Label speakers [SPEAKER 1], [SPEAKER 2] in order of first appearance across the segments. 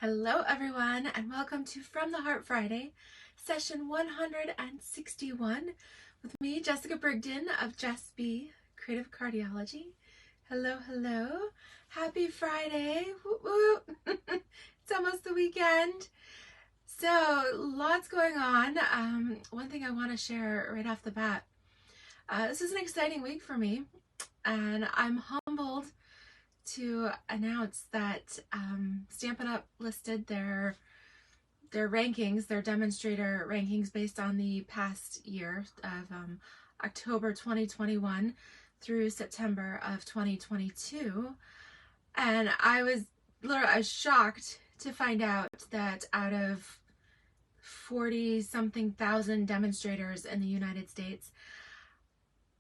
[SPEAKER 1] Hello everyone and welcome to From the Heart Friday, session 161 with me, Jessica Brigden of Jess B, Creative Cardiology. Hello, hello. Happy Friday. Woo woo. It's almost the weekend. So lots going on. One thing I want to share right off the bat. This is an exciting week for me and I'm humbled to announce that Stampin' Up! Listed their rankings, their demonstrator rankings based on the past year of October 2021 through September of 2022. And I was shocked to find out that out of 40 something thousand demonstrators in the United States,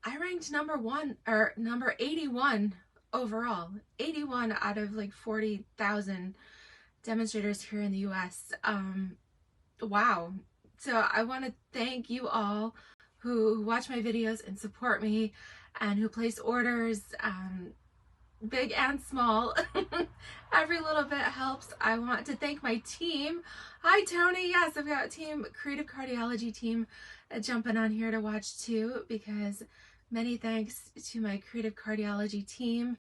[SPEAKER 1] I ranked number 81 overall. 81 out of like 40,000 demonstrators here in the US. Wow. So I want to thank you all who watch my videos and support me and who place orders, big and small. Every little bit helps. I want to thank my team. Hi Tony. Yes, I've got a team, Creative Cardiology Team, jumping on here to watch too, because many thanks to my Creative Cardiology Team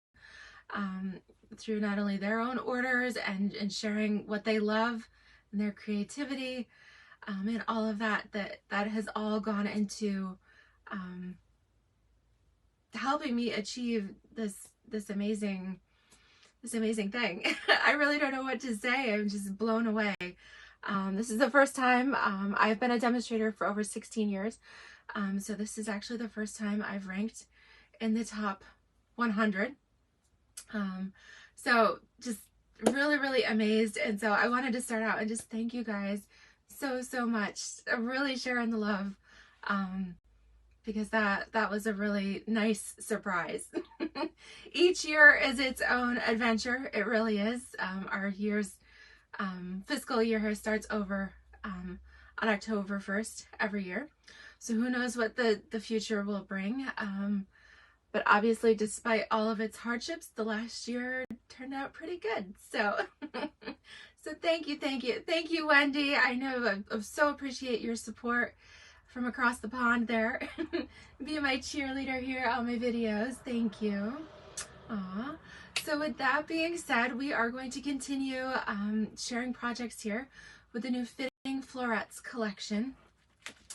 [SPEAKER 1] through not only their own orders and sharing what they love and their creativity and all of that has all gone into helping me achieve this amazing thing. I really don't know what to say. I'm just blown away. This is the first time. I've been a demonstrator for over 16 years. So this is actually the first time I've ranked in the top 100. So just really amazed. And so I wanted to start out and just thank you guys so much. I'm really sharing the love, because that was a really nice surprise. Each year is its own adventure. It really is. Our year's fiscal year here starts over on October 1st every year. So who knows what the future will bring. But obviously, despite all of its hardships, the last year turned out pretty good. So, so thank you, Wendy. I know I so appreciate your support from across the pond there, being my cheerleader here on my videos. Thank you. Aw. So with that being said, we are going to continue sharing projects here with the new Fitting Florets collection.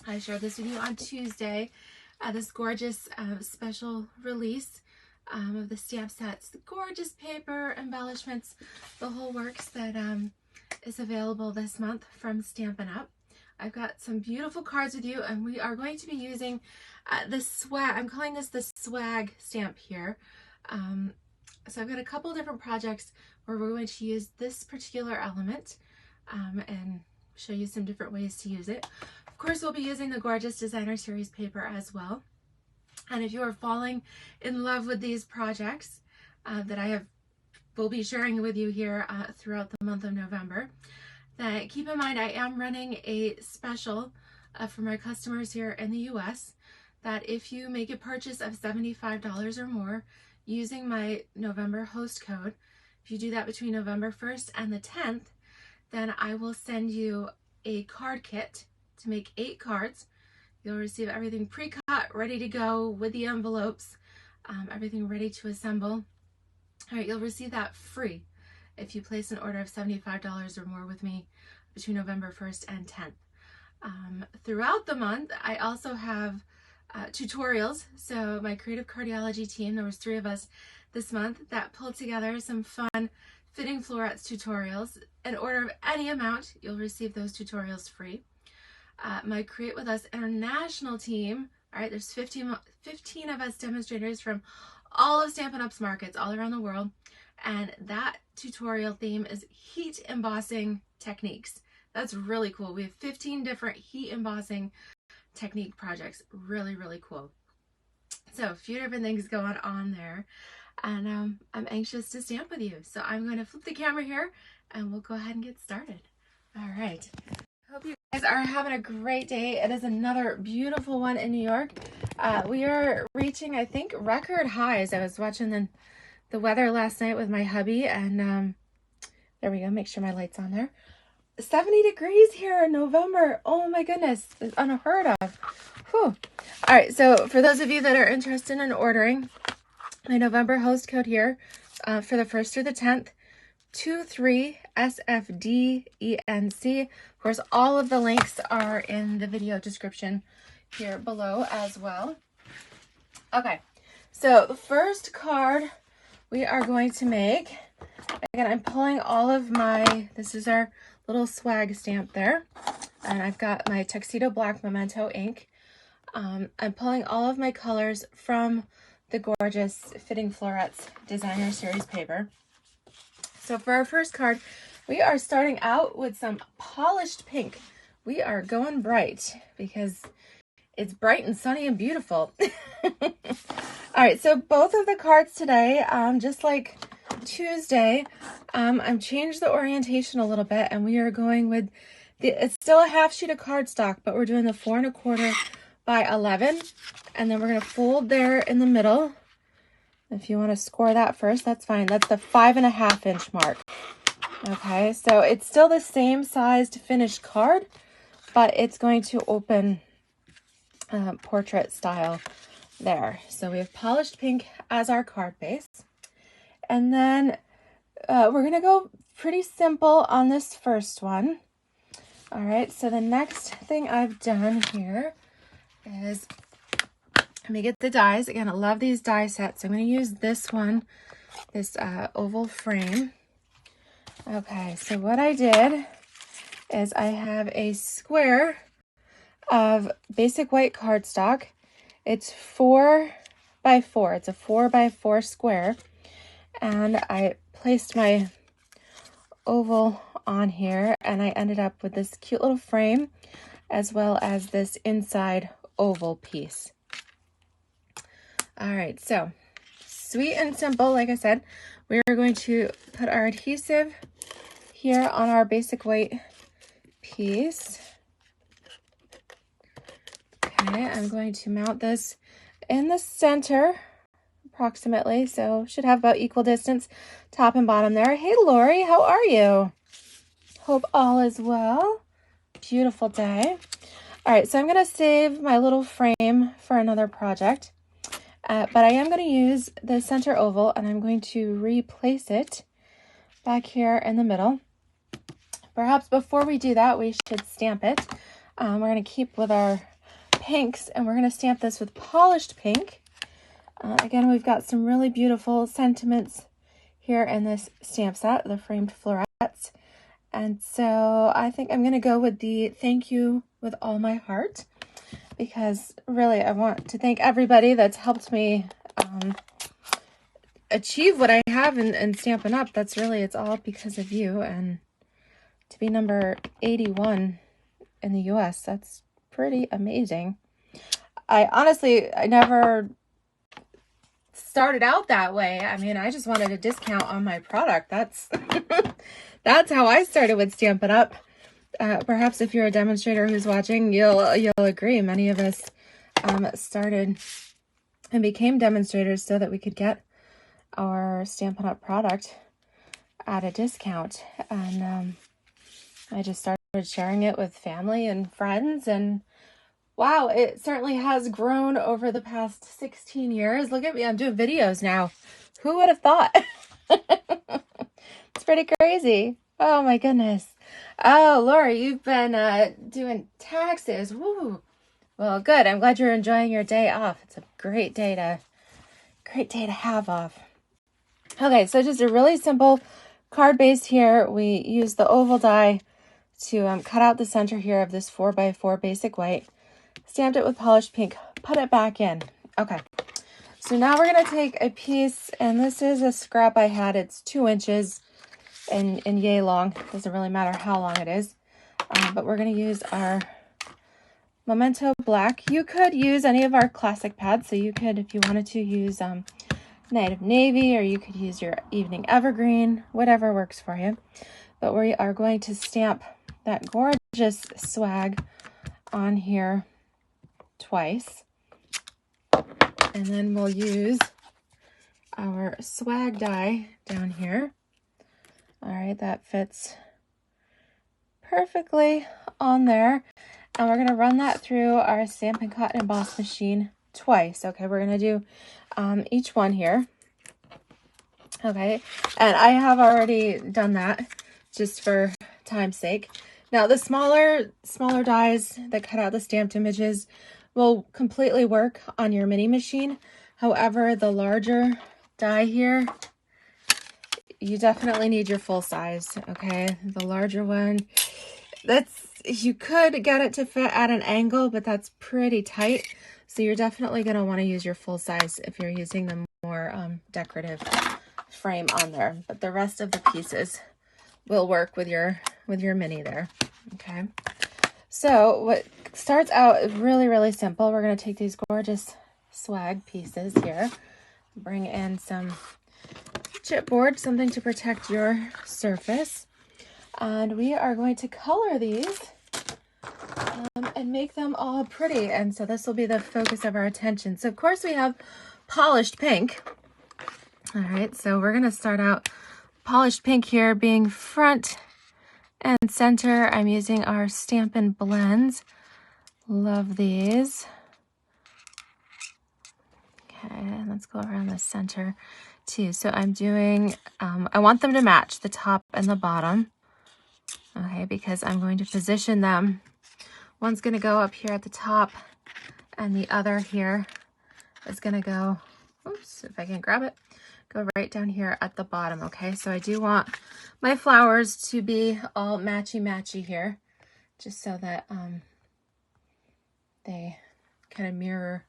[SPEAKER 1] I shared this with you on Tuesday. This gorgeous special release of the stamp sets, the gorgeous paper embellishments, the whole works that is available this month from Stampin' Up. I've got some beautiful cards with you, and we are going to be using the swag. I'm calling this the swag stamp here. So I've got a couple different projects where we're going to use this particular element and show you some different ways to use it. Of course, we'll be using the gorgeous designer series paper as well. And if you are falling in love with these projects that will be sharing with you here throughout the month of November, then keep in mind I am running a special for my customers here in the US that if you make a purchase of $75 or more using my November host code, if you do that between November 1st and the 10th, then I will send you a card kit to make 8 cards. You'll receive everything pre-cut, ready to go with the envelopes, everything ready to assemble. All right, you'll receive that free if you place an order of $75 or more with me between November 1st and 10th. Throughout the month, I also have tutorials. So my Creative Cardiology team, there was 3 of us this month that pulled together some fun fitting florets tutorials. An order of any amount, you'll receive those tutorials free. My Create With Us International team, all right, there's 15 of us demonstrators from all of Stampin' Up's markets all around the world, and that tutorial theme is heat embossing techniques. That's really cool. We have 15 different heat embossing technique projects. Really cool. So a few different things going on there, and I'm anxious to stamp with you. So I'm going to flip the camera here and we'll go ahead and get started. All right. Hope you guys are having a great day. It is another beautiful one in New York. We are reaching, I think, record highs. I was watching the weather last night with my hubby, and There we go. Make sure my light's on there. 70 degrees here in November. Oh my goodness. It's unheard of. Whew. All right. So for those of you that are interested in ordering, my November host code here for the 1st through the 10th, 23SFDENC. Of course, all of the links are in the video description here below as well. Okay. So the first card we are going to make, again, I'm pulling all of my, this is our little swag stamp there, and I've got my Tuxedo Black Memento ink. I'm pulling all of my colors from the gorgeous Fitting Florets Designer Series paper. So for our first card, we are starting out with some polished pink. We are going bright because it's bright and sunny and beautiful. All right, so both of the cards today, just like Tuesday, I've changed the orientation a little bit, and we are going with it's still a half sheet of cardstock, but we're doing the 4 1/4 by 11, and then we're going to fold there in the middle. If you want to score that first, that's fine. That's the 5.5 inch mark. Okay, so it's still the same sized finished card, but it's going to open portrait style there. So we have polished pink as our card base. And then we're going to go pretty simple on this first one. All right, so the next thing I've done here is, let me get the dies. Again, I love these die sets. I'm going to use this one, this oval frame. Okay, so what I did is I have a square of basic white cardstock. It's 4 by 4. It's a 4 by 4 square. And I placed my oval on here, and I ended up with this cute little frame as well as this inside oval piece. All right, so sweet and simple. Like I said, we are going to put our adhesive here on our basic white piece. Okay, I'm going to mount this in the center approximately, so should have about equal distance top and bottom there. Hey Lori, how are you? Hope all is well. Beautiful day. All right, so I'm going to save my little frame for another project, but I am going to use the center oval, and I'm going to replace it back here in the middle. Perhaps before we do that, we should stamp it. We're going to keep with our pinks, and we're going to stamp this with polished pink. Again, we've got some really beautiful sentiments here in this stamp set, the framed florets. And so I think I'm going to go with the thank you with all my heart, because really I want to thank everybody that's helped me achieve what I have in Stampin' Up. That's really, it's all because of you. And to be number 81 in the US, that's pretty amazing. I never started out that way. I mean, I just wanted a discount on my product. That's that's how I started with Stampin' Up. Perhaps if you're a demonstrator who's watching, you'll agree. Many of us started and became demonstrators so that we could get our Stampin' Up product at a discount. And I just started sharing it with family and friends, and wow, it certainly has grown over the past 16 years. Look at me, I'm doing videos now. Who would have thought? It's pretty crazy. Oh my goodness. Oh, Laura, you've been doing taxes. Woo. Well, good. I'm glad you're enjoying your day off. It's a great day to have off. Okay, so just a really simple card base here. We use the oval die to cut out the center here of this 4 by 4 basic white. Stamped it with polished pink, put it back in. Okay, so now we're going to take a piece, and this is a scrap I had. It's 2 inches and yay long. Doesn't really matter how long it is, but we're going to use our Memento Black. You could use any of our classic pads, so you could, if you wanted to, use Night of Navy, or you could use your Evening Evergreen, whatever works for you. But we are going to stamp that gorgeous swag on here twice, and then we'll use our swag die down here All right, that fits perfectly on there. And we're gonna run that through our Stampin' Cut and Emboss machine twice. Okay, we're gonna do each one here. Okay, and I have already done that just for time's sake. Now the smaller dies that cut out the stamped images will completely work on your mini machine. However, the larger die here, you definitely need your full size. Okay, the larger one, you could get it to fit at an angle, but that's pretty tight. So you're definitely going to want to use your full size if you're using the more decorative frame on there. But the rest of the pieces will work with your mini there. Okay. So what starts out really, really simple. We're going to take these gorgeous swag pieces here, bring in some chipboard, something to protect your surface. And we are going to color these and make them all pretty. And so this will be the focus of our attention. So of course we have polished pink. All right, so we're going to start out polished pink here being front and center. I'm using our Stampin' blends. Love these. Okay, let's go around the center too. So I'm doing, I want them to match the top and the bottom. Okay, because I'm going to position them. One's going to go up here at the top and the other here is going to go, oops, if I can grab it, go right down here at the bottom. Okay, so I do want my flowers to be all matchy here, just so that they kind of mirror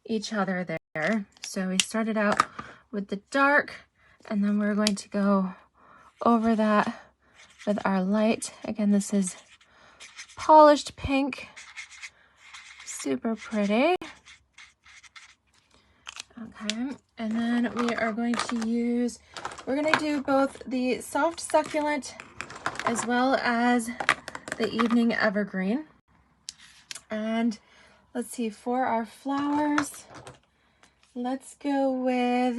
[SPEAKER 1] each other there. So we started out with the dark, and then we're going to go over that with our light. Again, this is polished pink, super pretty. Okay, and then we are going to use, we're going to do both the soft succulent as well as the evening evergreen. And let's see, for our flowers, let's go with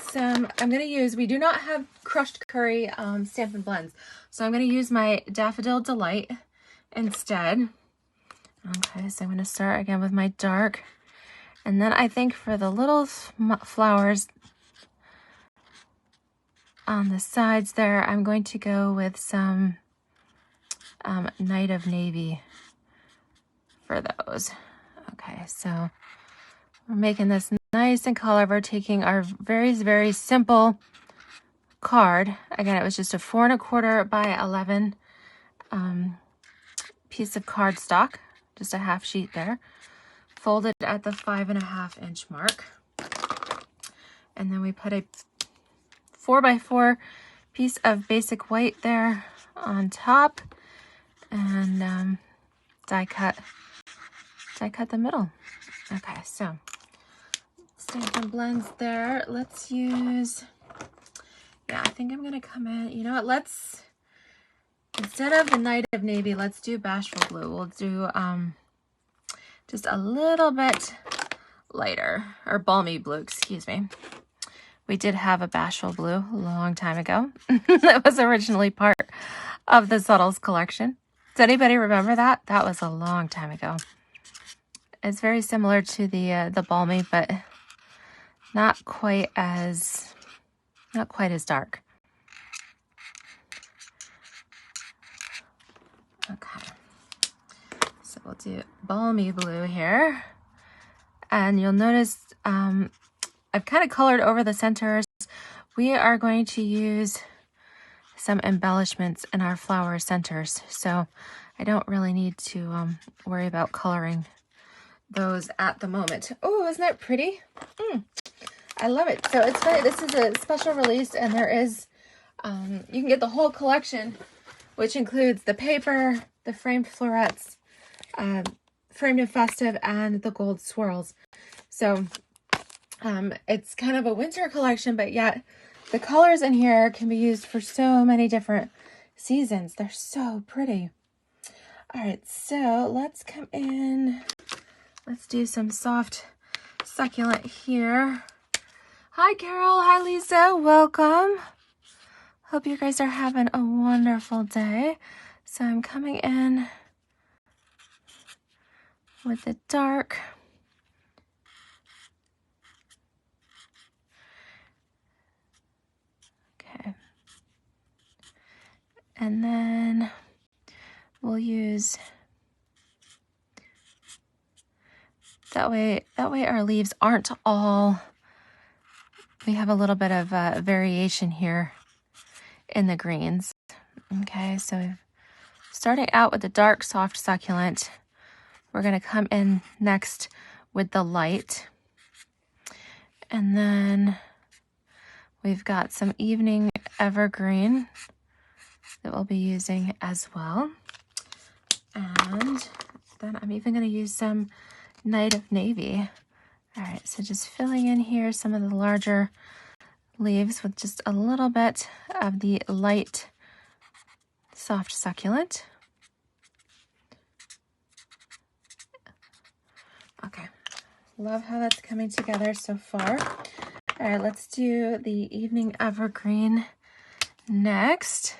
[SPEAKER 1] some, I'm going to use, we do not have crushed curry Stampin' blends, so I'm going to use my Daffodil Delight instead. Okay, so I'm going to start again with my dark, and then I think for the little flowers on the sides there, I'm going to go with some Night of Navy for those. Okay, so we're making this nice and colorful. We're taking our very, very simple card. Again, it was just a 4 1/4 by 11 piece of cardstock, just a half sheet there, folded at the 5.5 inch mark. And then we put a 4 by 4 piece of basic white there on top, and die cut the middle. Okay, so Stampin' blends there. Let's use, yeah, I think I'm gonna come in, you know what, let's, instead of the Night of Navy, let's do Bashful Blue. We'll do just a little bit lighter, or Balmy Blue, excuse me. We did have a Bashful Blue a long time ago. That was originally part of the Subtles collection. Does anybody remember that? That was a long time ago. It's very similar to the Balmy, but not quite as dark. Okay, so we'll do Balmy Blue here, and you'll notice I've kind of colored over the centers. We are going to use some embellishments in our flower centers, so I don't really need to worry about coloring those at the moment. Oh, isn't that pretty? I love it. So it's funny, this is a special release, and there is, you can get the whole collection, which includes the paper, the framed florets, framed and festive, and the gold swirls. So it's kind of a winter collection, but yet the colors in here can be used for so many different seasons. They're so pretty. All right, so let's come in. Let's do some soft succulent here. Hi, Carol. Hi, Lisa. Welcome. Hope you guys are having a wonderful day. So I'm coming in with the dark. Okay. And then we'll use, that way our leaves aren't all, we have a little bit of variation here in the greens. Okay, so starting out with the dark soft succulent, we're going to come in next with the light. And then we've got some evening evergreen that we'll be using as well. And then I'm even going to use some night of navy. All right, so just filling in here some of the larger leaves with just a little bit of the light soft succulent. Okay, love how that's coming together so far. All right, let's do the evening evergreen next.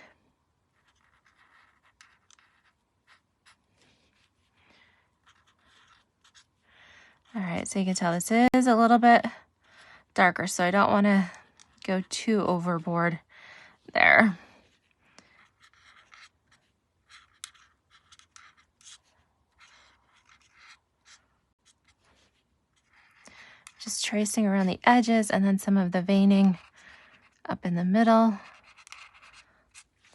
[SPEAKER 1] All right, so you can tell this is a little bit darker, so I don't want to go too overboard there. Just tracing around the edges and then some of the veining up in the middle.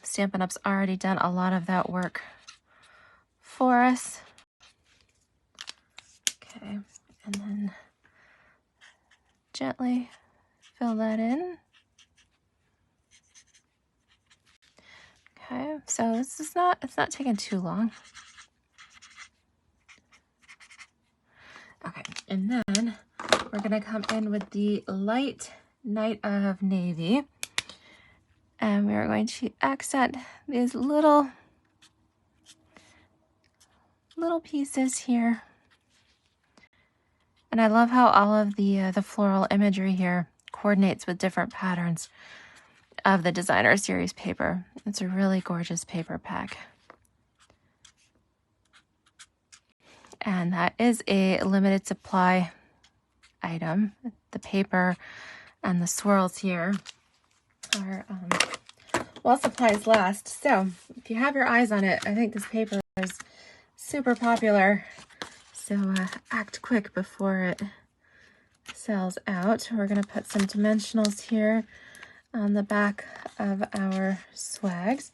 [SPEAKER 1] Stampin' Up's already done a lot of that work for us. Okay, and then gently fill that in. Okay, so this is it's not taking too long. Okay, and then we're gonna come in with the light night of navy. And we're going to accent these little pieces here. And I love how all of the floral imagery here coordinates with different patterns of the designer series paper. It's a really gorgeous paper pack. And that is a limited supply item. The paper and the swirls here are while supplies last. So if you have your eyes on it, I think this paper is super popular. So act quick before it sells out. We're going to put some dimensionals here on the back of our swags.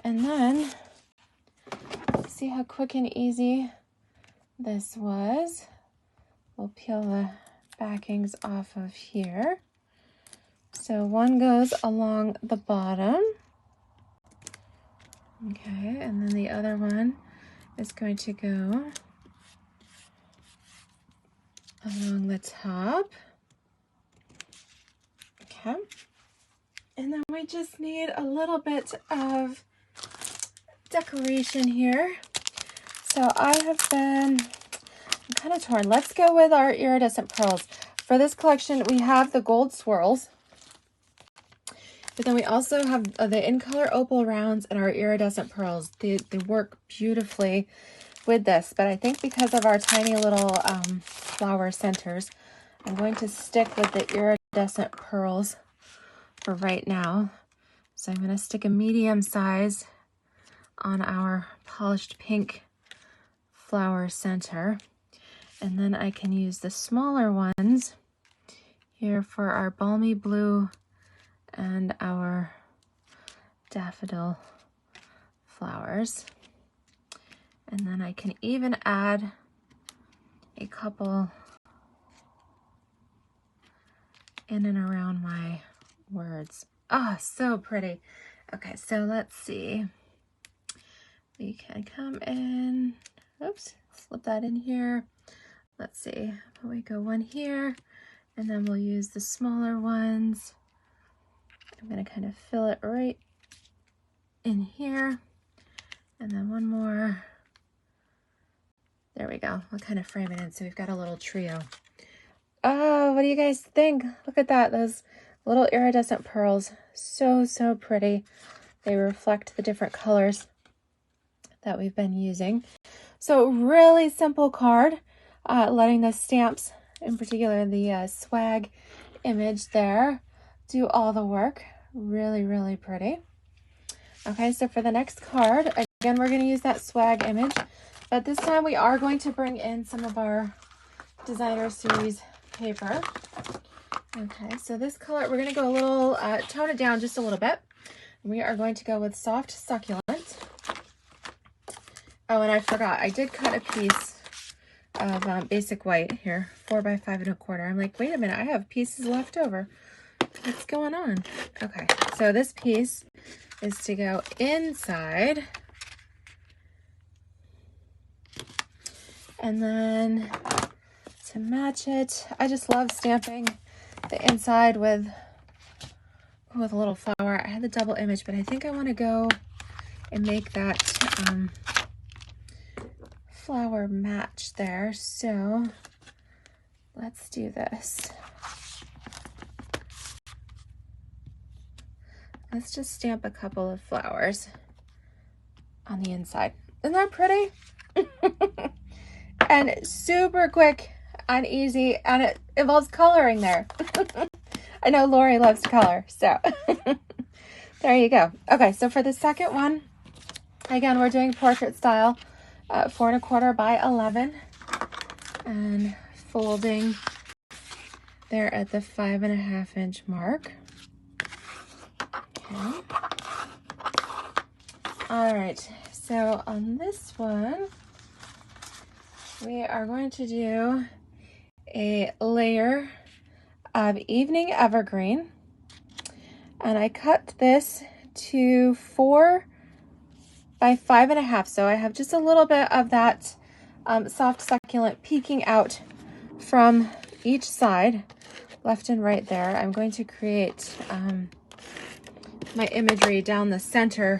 [SPEAKER 1] And then see how quick and easy this was. We'll peel the backings off of here. So one goes along the bottom. Okay, and then the other one is going to go along the top. Okay. And then we just need a little bit of decoration here. So I'm kind of torn. Let's go with our iridescent pearls. For this collection, we have the gold swirls. But then we also have the In Color Opal rounds and our iridescent pearls. They work beautifully with this, but I think because of our tiny little flower centers, I'm going to stick with the iridescent pearls for right now. So I'm going to stick a medium size on our polished pink flower center. And then I can use the smaller ones here for our balmy blue and our daffodil flowers. And then I can even add a couple in and around my words. Oh, so pretty. Okay, so let's see. We can come in, oops, slip that in here. Let's see, we go one here, and then we'll use the smaller ones. I'm gonna kind of fill it right in here, and then one more. There we go. We'll kind of frame it in so we've got a little trio. Oh, what do you guys think? Look at that. Those little iridescent pearls. So, so pretty. They reflect the different colors that we've been using. So really simple card, letting the stamps, in particular the swag image there, do all the work. Really, really pretty. Okay, so for the next card, again, we're going to use that swag image, but this time we are going to bring in some of our designer series paper. Okay, so this color, we're going to go a little, tone it down just a little bit. We are going to go with Soft Succulent. Oh, and I forgot, I did cut a piece of basic white here, 4 by 5 1/4. I'm like, wait a minute, I have pieces left over. What's going on? Okay, so this piece is to go inside. And then to match it, I just love stamping the inside with a little flower. I had the double image, but I think I want to go and make that flower match there. So let's do this. Let's just stamp a couple of flowers on the inside. Isn't that pretty? And super quick and easy, and it involves coloring there. I know Lori loves to color, so there you go. Okay, so for the second one, again, we're doing portrait style, 4 1/4 by 11, and folding there at the 5 1/2 inch mark. Okay. All right, so on this one, we are going to do a layer of Evening Evergreen, and I cut this to 4 by 5 1/2, so I have just a little bit of that soft succulent peeking out from each side, left and right there. I'm going to create my imagery down the center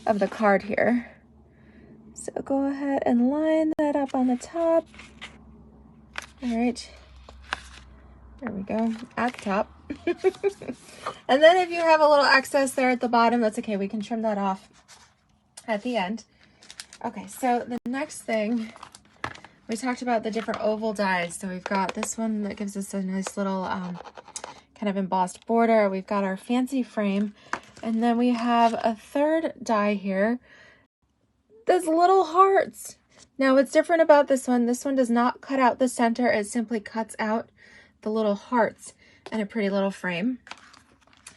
[SPEAKER 1] of the card here. So go ahead and line that up on the top. All right, there we go, at the top. And then if you have a little excess there at the bottom, that's okay, we can trim that off at the end. Okay, so the next thing, we talked about the different oval dies. So we've got this one that gives us a nice little kind of embossed border. We've got our fancy frame, and then we have a third die here. Those little hearts. Now what's different about this one does not cut out the center, it simply cuts out the little hearts and a pretty little frame.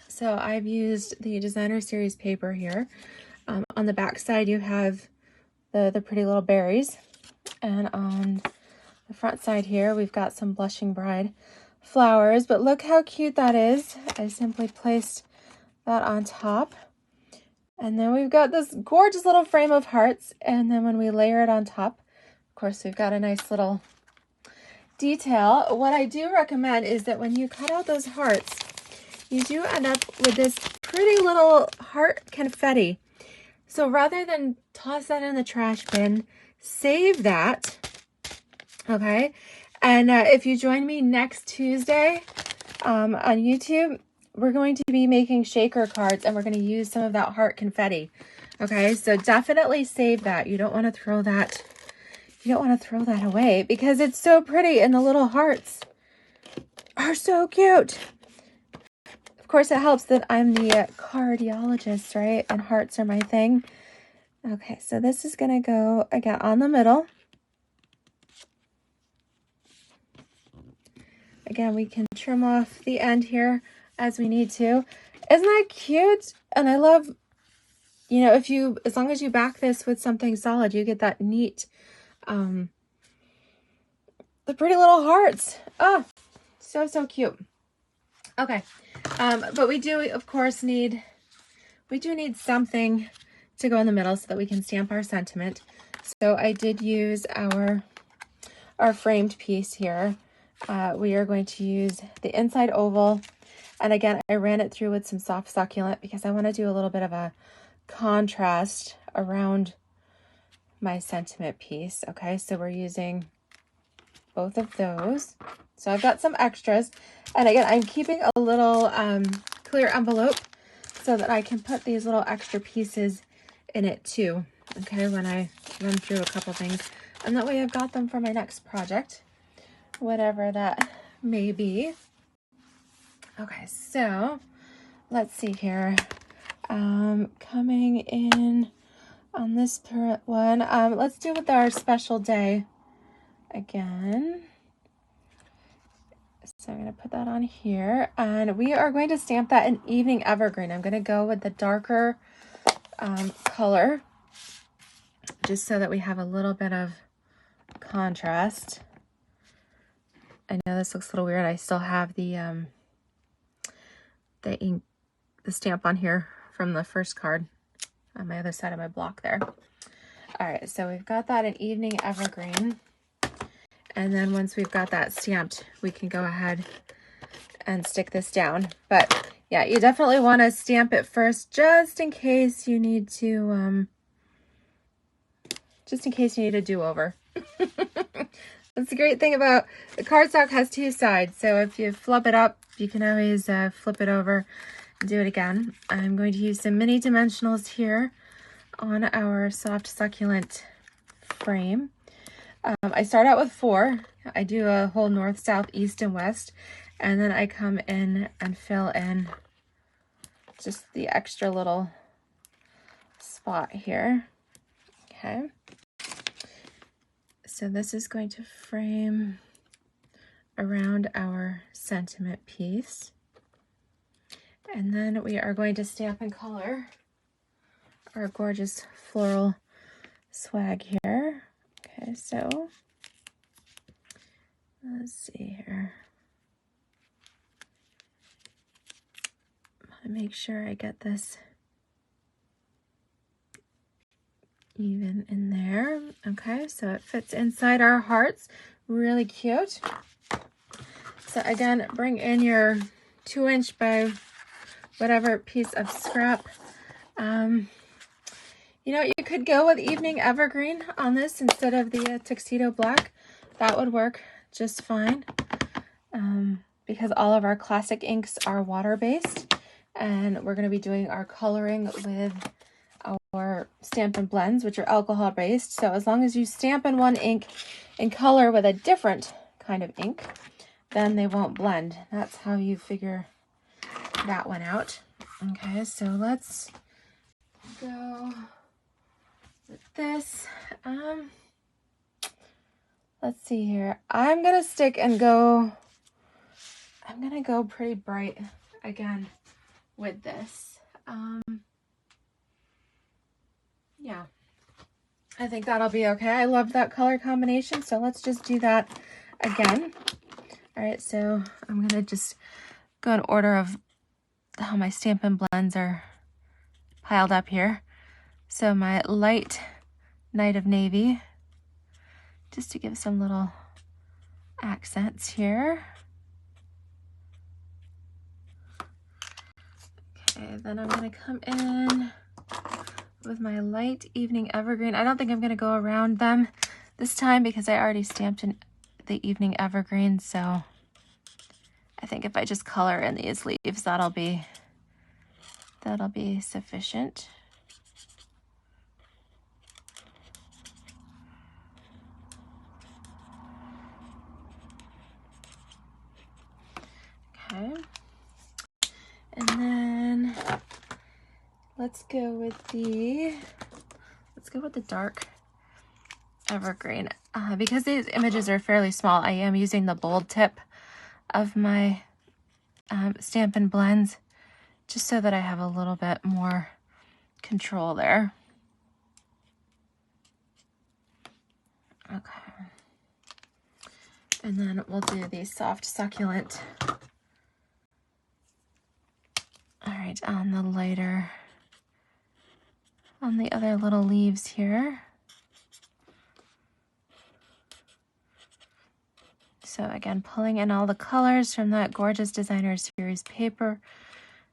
[SPEAKER 1] So I've used the designer series paper here. On the back side you have the pretty little berries, and on the front side here we've got some Blushing Bride flowers, but look how cute that is. I simply placed that on top. And then we've got this gorgeous little frame of hearts. And then when we layer it on top, of course, we've got a nice little detail. What I do recommend is that when you cut out those hearts, you do end up with this pretty little heart confetti. So rather than toss that in the trash bin, save that, okay? And if you join me next Tuesday on YouTube, we're going to be making shaker cards, and we're going to use some of that heart confetti. Okay, so definitely save that. You don't want to throw that. You don't want to throw that away because it's so pretty, and the little hearts are so cute. Of course, it helps that I'm the cardiologist, right? And hearts are my thing. Okay, so this is going to go again on the middle. Again, we can trim off the end here as we need to. Isn't that cute? And I love, you know, as long as you back this with something solid, you get that neat, the pretty little hearts. Oh, so, so cute. Okay. But we do, of course, need something to go in the middle so that we can stamp our sentiment. So I did use our framed piece here. We are going to use the inside oval. And again, I ran it through with some soft succulent because I want to do a little bit of a contrast around my sentiment piece. Okay, so we're using both of those. So I've got some extras. And again, I'm keeping a little clear envelope so that I can put these little extra pieces in it too, okay, when I run through a couple things. And that way I've got them for my next project, whatever that may be. Okay, so let's see here. Coming in on this one, let's do with our special day again. So I'm going to put that on here, and we are going to stamp that in Evening Evergreen. I'm going to go with the darker color, just so that we have a little bit of contrast. I know this looks a little weird. I still have the ink, the stamp on here from the first card on my other side of my block there. All right, so we've got that in Evening Evergreen. And then once we've got that stamped, we can go ahead and stick this down. But yeah, you definitely want to stamp it first, just in case you need to, do-over. That's the great thing about the cardstock, has two sides. So if you flip it up, you can always flip it over and do it again. I'm going to use some mini dimensionals here on our soft succulent frame. I start out with 4. I do a whole north, south, east, and west, and then I come in and fill in just the extra little spot here. Okay. So this is going to frame around our sentiment piece. And then we are going to stamp in color our gorgeous floral swag here. Okay, so let's see here. I make sure I get this even in there. Okay, so it fits inside our hearts. Really cute. So again, bring in your 2-inch by whatever piece of scrap. You know, you could go with Evening Evergreen on this instead of the Tuxedo Black. That would work just fine, because all of our classic inks are water-based, and we're going to be doing our coloring with our Stampin' blends, which are alcohol-based. So as long as you stamp in one ink and color with a different kind of ink, then they won't blend. That's how you figure that one out. Okay, so let's go with this. Let's see here. I'm gonna stick and go, I'm gonna go pretty bright again with this. Yeah, I think that'll be okay. I love that color combination, so let's just do that again. All right, so I'm gonna just go in order of how my Stampin' blends are piled up here. So my light Night of Navy, just to give some little accents here. Okay, then I'm gonna come in with my light Evening Evergreen. I don't think I'm gonna go around them this time because I already stamped in the Evening Evergreen, so I think if I just color in these leaves, that'll be sufficient. Okay, and then let's go with the dark Evergreen. Because these images are fairly small, I am using the bold tip of my Stampin' blends, just so that I have a little bit more control there. Okay. And then we'll do the soft succulent. All right, on the lighter, on the other little leaves here. So again, pulling in all the colors from that gorgeous Designer Series paper,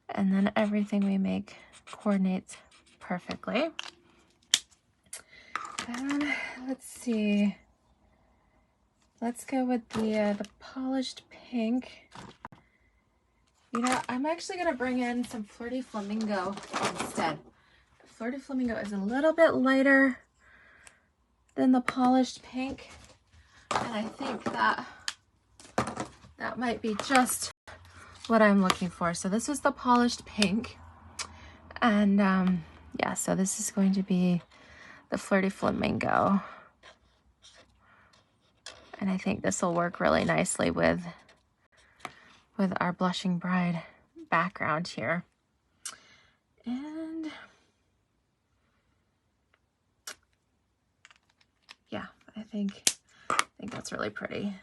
[SPEAKER 1] and then everything we make coordinates perfectly. Let's see. let's go with the polished pink. You know, I'm actually gonna bring in some Flirty Flamingo instead. Flirty Flamingo is a little bit lighter than the polished pink, and I think that might be just what I'm looking for. So this is the polished pink, and yeah, so this is going to be the Flirty Flamingo, and I think this will work really nicely with our Blushing Bride background here. And yeah, I think that's really pretty.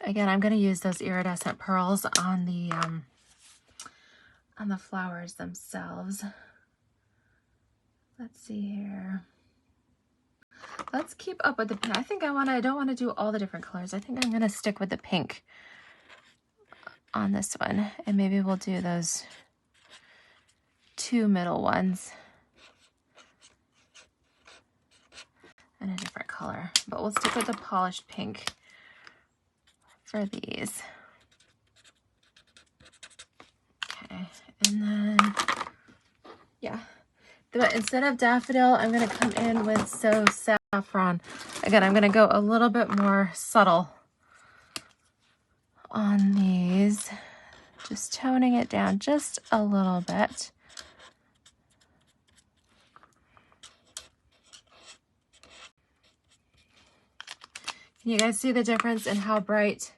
[SPEAKER 1] Again, I'm going to use those iridescent pearls on the flowers themselves. Let's see here. Let's keep up with the pink. I think I don't want to do all the different colors. I think I'm going to stick with the pink on this one, and maybe we'll do those two middle ones in a different color, but we'll stick with the polished pink for these. Okay, and then yeah, but instead of daffodil, I'm going to come in with So Saffron. Again, I'm going to go a little bit more subtle on these, just toning it down just a little bit. Can you guys see the difference in how bright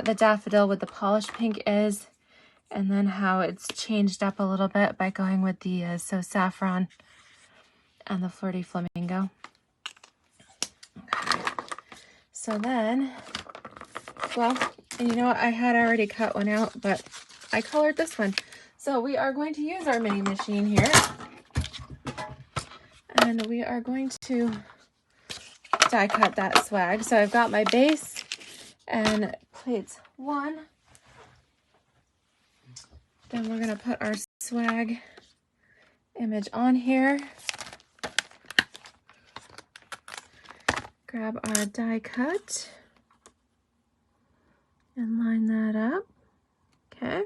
[SPEAKER 1] the daffodil with the polished pink is, and then how it's changed up a little bit by going with the So Saffron and the Flirty Flamingo? Okay. So then, well, and you know what, I had already cut one out, but I colored this one. So we are going to use our mini machine here, and we are going to die cut that swag. So I've got my base and plates 1. Then we're going to put our swag image on here. Grab our die cut and line that up. Okay.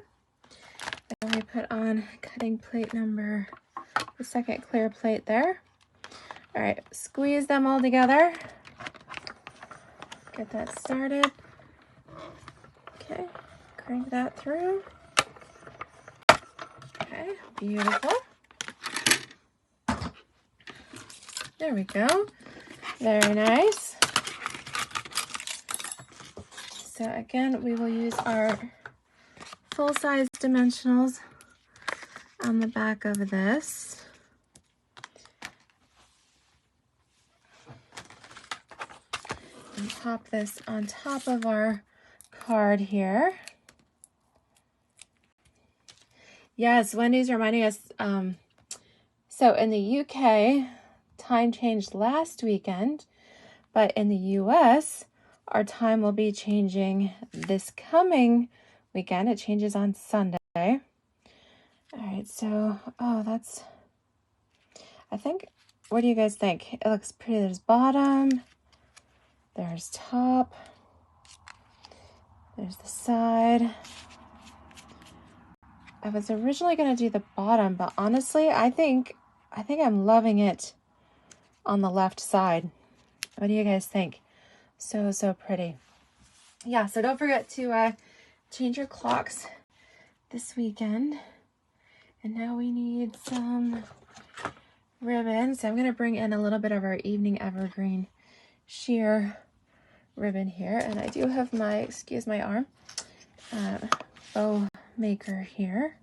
[SPEAKER 1] Then we put on cutting plate number, the second clear plate there. All right, squeeze them all together. Get that started. Okay, crank that through. Okay, beautiful. There we go. Very nice. So again, we will use our full-size dimensionals on the back of this. And pop this on top of our card here. Yes, Wendy's reminding us, so in the UK, time changed last weekend, but in the US, our time will be changing this coming weekend. It changes on Sunday. All right, so, oh, that's, I think, what do you guys think? It looks pretty. There's bottom, there's top, there's the side. I was originally going to do the bottom, but honestly, I think I'm loving it on the left side. What do you guys think? So, so pretty. Yeah, so don't forget to change your clocks this weekend. And now we need some ribbon. So I'm going to bring in a little bit of our Evening Evergreen sheer ribbon here. And I do have my, excuse my arm, bow maker here.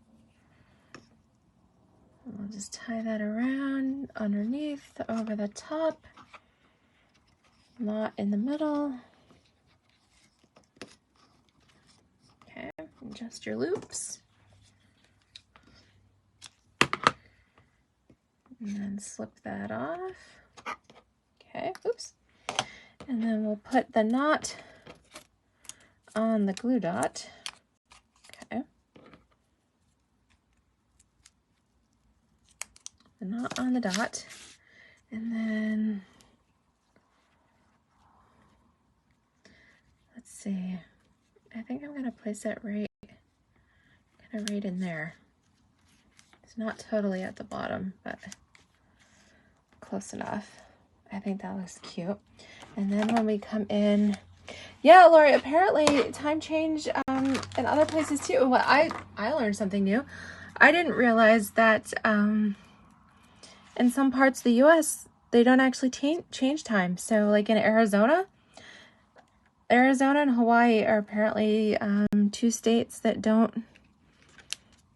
[SPEAKER 1] And we'll just tie that around underneath, over the top, not in the middle. Okay, adjust your loops. And then slip that off. Okay, oops. And then we'll put the knot on the glue dot. Okay. The knot on the dot. And then, let's see, I think I'm gonna place it right, kind of right in there. It's not totally at the bottom, but close enough. I think that looks cute. And then when we come in, yeah, Lori, apparently time change in other places too. Well, I learned something new. I didn't realize that in some parts of the US, they don't actually change time. So like in Arizona and Hawaii are apparently two states that don't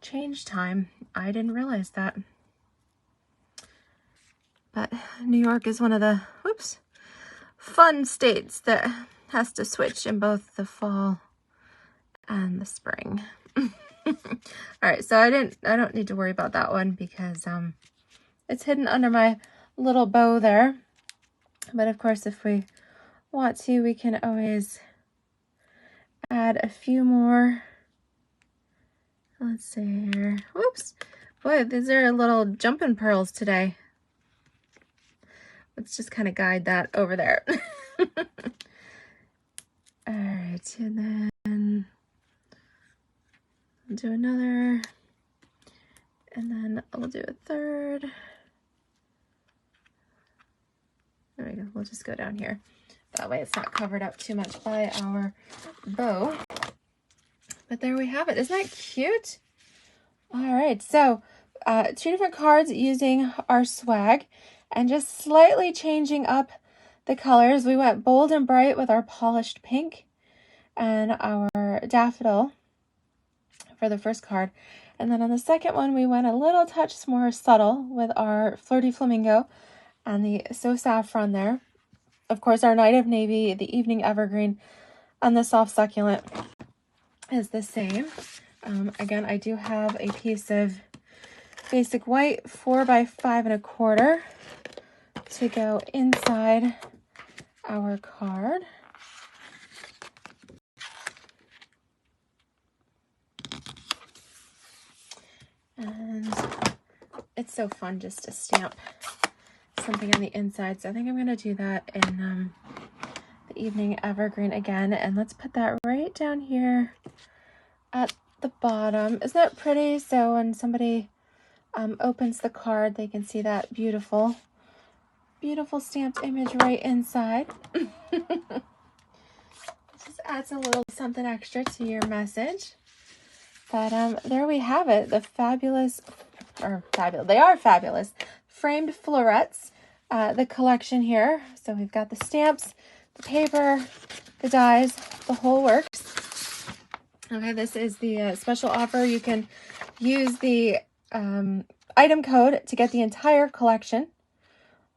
[SPEAKER 1] change time. I didn't realize that. But New York is one of the, whoops, fun states that has to switch in both the fall and the spring. All right, so I don't need to worry about that one because it's hidden under my little bow there. But of course, if we want to, we can always add a few more. Let's see here. Whoops. Boy, these are little jumping pearls today. Let's just kind of guide that over there. All right, and then I'll do another, and then I'll do a third. There we go. We'll just go down here. That way it's not covered up too much by our bow. But there we have it. Isn't that cute? All right, so 2 different cards using our swag and just slightly changing up the colors. We went bold and bright with our polished pink and our daffodil for the first card. And then on the second one, we went a little touch more subtle with our flirty flamingo and the So Saffron there. Of course, our Night of Navy, the Evening Evergreen, and the Soft Succulent is the same. Again, I do have a piece of basic white 4x5 1/4 to go inside our card. And it's so fun just to stamp something on the inside. So I think I'm going to do that in the Evening Evergreen again. And let's put that right down here at the bottom. Isn't that pretty? So when somebody opens the card, they can see that beautiful stamped image right inside. Just adds a little something extra to your message. But there we have it, the they are fabulous framed florets, the collection here. So we've got the stamps, the paper, the dies, the whole works. Okay, this is the special offer. You can use the item code to get the entire collection.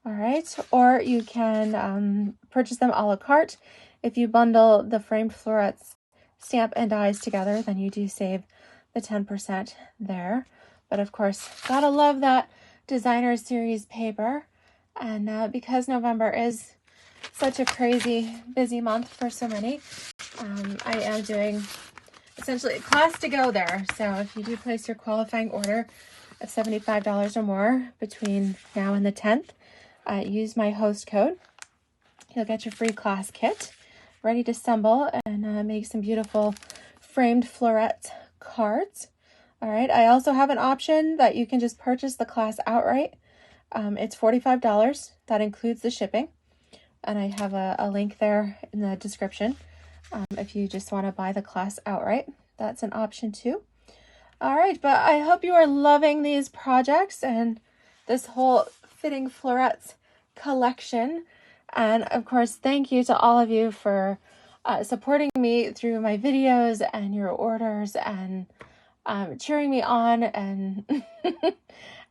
[SPEAKER 1] All right, or you can purchase them a la carte. If you bundle the framed florets, stamp, and dies together, then you do save the 10% there. But of course, gotta love that designer series paper. And because November is such a crazy busy month for so many, I am doing essentially a class to go there. So if you do place your qualifying order of $75 or more between now and the 10th, use my host code. You'll get your free class kit ready to assemble and make some beautiful framed floret cards. All right, I also have an option that you can just purchase the class outright. It's $45. That includes the shipping. And I have a link there in the description if you just want to buy the class outright. That's an option too. All right, but I hope you are loving these projects and this whole Fitting Florets collection. And of course, thank you to all of you for supporting me through my videos and your orders and cheering me on and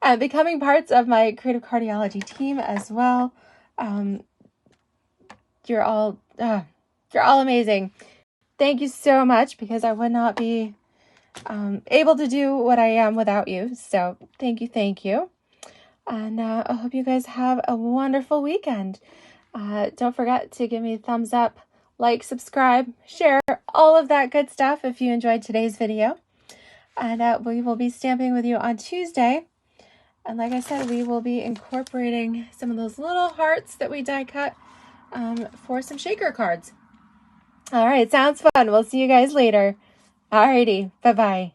[SPEAKER 1] and becoming parts of my Creative Cardiology team as well. You're all amazing. Thank you so much, because I would not be able to do what I am without you. So thank you. And I hope you guys have a wonderful weekend. Don't forget to give me a thumbs up, like, subscribe, share, all of that good stuff if you enjoyed today's video. And we will be stamping with you on Tuesday. And like I said, we will be incorporating some of those little hearts that we die cut for some shaker cards. All right, sounds fun. We'll see you guys later. Alrighty, bye-bye.